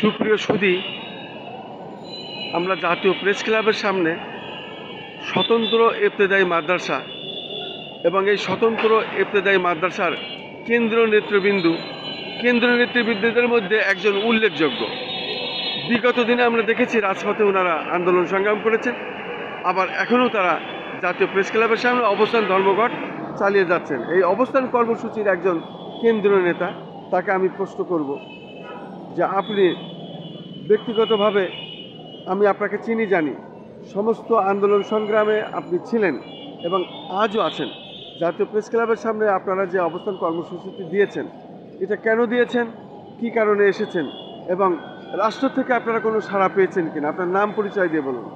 সুপ্রিয় সুধী, আমরা জাতীয় প্রেস ক্লাবের সামনে স্বতন্ত্র ইবতেদায়ী মাদ্রাসা এবং এই স্বতন্ত্র ইবতেদায়ী মাদ্রাসার কেন্দ্রীয় নেতৃবৃন্দদের মধ্যে একজন উল্লেখযোগ্য। বিগত দিনে আমরা দেখেছি রাজপথে ওনারা আন্দোলন সংগ্রাম করেছেন, আবার এখনও তারা জাতীয় প্রেস ক্লাবের সামনে অবস্থান ধর্মঘট চালিয়ে যাচ্ছেন। এই অবস্থান কর্মসূচির একজন কেন্দ্রীয় নেতা, তাকে আমি প্রশ্ন করব যে আপনি ব্যক্তিগতভাবে, আমি আপনাকে চিনি জানি, সমস্ত আন্দোলন সংগ্রামে আপনি ছিলেন এবং আজও আছেন। জাতীয় প্রেস ক্লাবের সামনে আপনারা যে অবস্থান কর্মসূচিটি দিয়েছেন, এটা কেন দিয়েছেন, কী কারণে এসেছেন এবং রাষ্ট্র থেকে আপনারা কোনো সাড়া পেয়েছেন কিনা, আপনার নাম পরিচয় দিয়ে বলুন।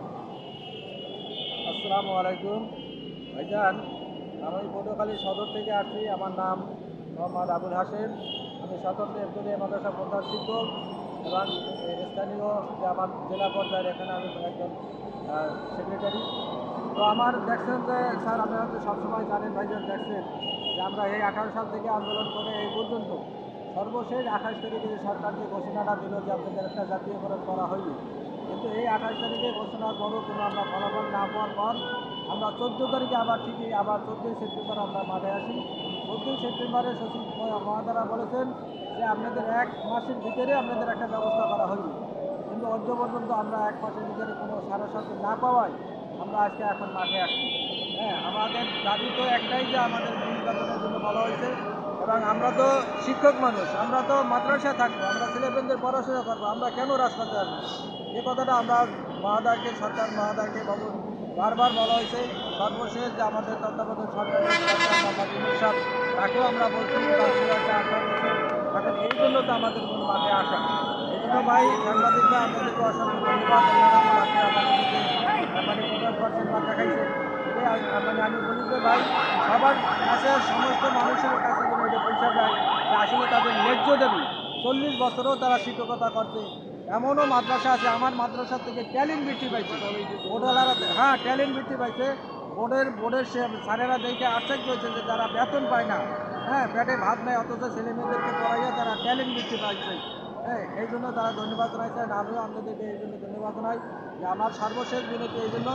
আসসালামু আলাইকুম ভাইজান, আমি পটুয়াখালী সদর থেকে আসছি। আমার নাম মোহাম্মদ আবুল হাশেম। আমি স্বতন্ত্র ইবতেদায়ী মাদ্রাসা প্রধান শিক্ষক এবং স্থানীয় যে আমার জেলা পর্যায়ের এখানে আমি একজন সেক্রেটারি। তো আমার দেখছেন যে স্যার, আপনি হয়তো সবসময় জানেন ভাইজান, দেখছেন যে আমরা এই 18 সাল থেকে আন্দোলন করে এই পর্যন্ত সর্বশেষ 28 তারিখে সরকার যে ঘোষণাটা দিল যে আপনাদের একটা জাতীয়করণ করা হয়নি, কিন্তু এই 28 তারিখে ঘোষণার পরও কোনো আমরা ফলাফল না পাওয়ার পর আমরা 14 তারিখে আবার ঠিকই 14ই সেপ্টেম্বর আমরা মাঠে আসি। 14ই সেপ্টেম্বরে সচিব মহাদারা বলেছেন যে আপনাদের 1 মাসের ভিতরে আপনাদের একটা ব্যবস্থা করা হয়নি, কিন্তু অদ্য পর্যন্ত আমরা 1 মাসের ভিতরে কোনো সারা শর্ত না পাওয়ায় আমরা আজকে এখন মাঠে আসি। আমাদের দাবি তো একটাই, যে আমাদের নির্বাচনের জন্য বলা হয়েছে এবং আমরা তো শিক্ষক মানুষ, আমরা তো মাদ্রাসায় থাকবো, আমরা ছেলেমেয়েদের পড়াশোনা করবো, আমরা কেন রাজপথে আসবো? এ কথাটা আমরা সরকার মহাদারকে বারবার বলা হয়েছে। সর্বশেষ যে আমাদের তত্ত্বাবধায়ক সরকারের সরকার তাকেও আমরা বলছি একটা আশ্বাস দিয়েছে। এখন এই জন্য তো আমাদের কোনো মাঠে আসা। এই জন্য ভাই, সাংবাদিকরা আপনাদেরকে অসংখ্য ধন্যবাদ। আমাদের প্রকাশ করছেন বা দেখাইছে, আমি বলি যে ভাই, সবার কাছে, সমস্ত মানুষের কাছে যেন এটা পৌঁছা যায় যে আসলে তাদের ন্যায্য দাবি। 40 বছরও তারা শিক্ষকতা করছে। এমনও মাদ্রাসা আছে, আমার মাদ্রাসা থেকে ট্যালেন্ট বৃদ্ধি পাইছে, বোর্ডওয়ালারা, ট্যালেন্ট বৃদ্ধি পাইছে। বোর্ডের স্যারেরা দেখে আশ্চর্য হয়েছে যে যারা বেতন পায় না, পেটে ভাত নেয়, অথচ ছেলেমেয়েদেরকে পড়াইয়া তারা ট্যালেন্ট বৃদ্ধি পাইছে। এই জন্য তারা ধন্যবাদ জানাইছেন। আমিও আপনাদেরকে এই জন্য ধন্যবাদ জানাই যে আমার সর্বশেষ বিনতি এই জন্য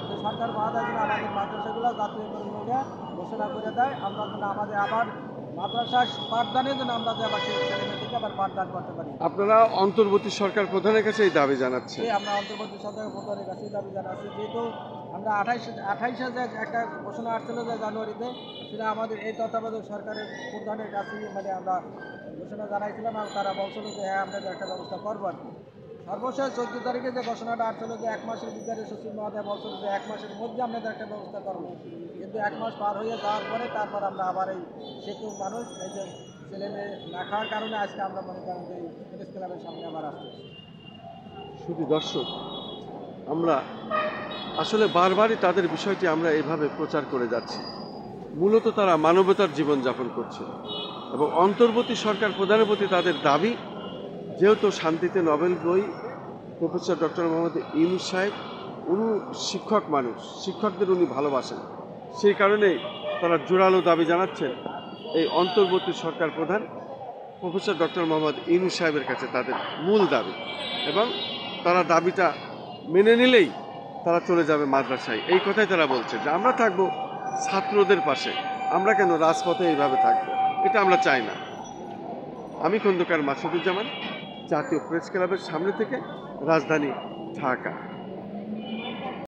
যে সরকার বাহাদুর যেন আমাদের মাদ্রাসাগুলো জাতীয়করণে ঘোষণা করে দেয়, আমরা যেন আমাদের আবার মাদ্রাসা পাঠদানের জন্য আমরা যে আবার সেই ছেলেমেয়েদেরকে আবার পাঠদান করতে পারি। আপনারা অন্তর্বর্তী সরকার প্রধানের কাছে এই দাবি জানাচ্ছেন? আমরা অন্তর্বর্তী সরকার প্রধানের কাছে দাবি জানাচ্ছি, যেহেতু আমরা 28 যে একটা ঘোষণা আসছিল যে জানুয়ারিতে, সেটা আমাদের এই তত্ত্বাবধায়ক সরকারের প্রধানের কাছে আমরা ঘোষণা জানাইছিলাম এবং তারা বলছিল যে হ্যাঁ, আপনাদের একটা ব্যবস্থা করবো আর কি। সর্বশেষ 14 তারিখে যে ঘোষণাটা আসছিল যে 1 মাসের ভিতরে সচিব মহোদয় বলছিল যে 1 মাসের মধ্যে আপনাদের একটা ব্যবস্থা করবো, কিন্তু 1 মাস পার হয়ে যাওয়ার পরে তারপর আমরা আবার এই শিক্ষক মানুষ, এই যে ছেলে মেয়ে না খাওয়ার কারণে আজকে আমরা মনে করেন যে প্রেস ক্লাবের সামনে আবার আসছি। শুধু দর্শক, আমরা আসলে বারবারই তাদের বিষয়টি আমরা এইভাবে প্রচার করে যাচ্ছি। মূলত তারা মানবতার জীবনযাপন করছে এবং অন্তর্বর্তী সরকার প্রধানের প্রতি তাদের দাবি, যেহেতু শান্তিতে নোবেল বই প্রফেসর ডক্টর মোহাম্মদ ইউনূস সাহেব, উনি শিক্ষক মানুষ, শিক্ষকদের উনি ভালোবাসেন, সেই কারণেই তারা জোরালো দাবি জানাচ্ছেন এই অন্তর্বর্তী সরকার প্রধান প্রফেসর ডক্টর মোহাম্মদ ইউনূস সাহেবের কাছে তাদের মূল দাবি, এবং তারা দাবিটা মেনে নিলেই তারা চলে যাবে মাদ্রাসায়। এই কথাই তারা বলছে যে আমরা থাকবো ছাত্রদের পাশে, আমরা কেন রাজপথে এইভাবে থাকবো, এটা আমরা চাই না। আমি খন্দকার মাসুদুজ্জামান, জাতীয় প্রেস ক্লাবের সামনে থেকে, রাজধানী ঢাকা।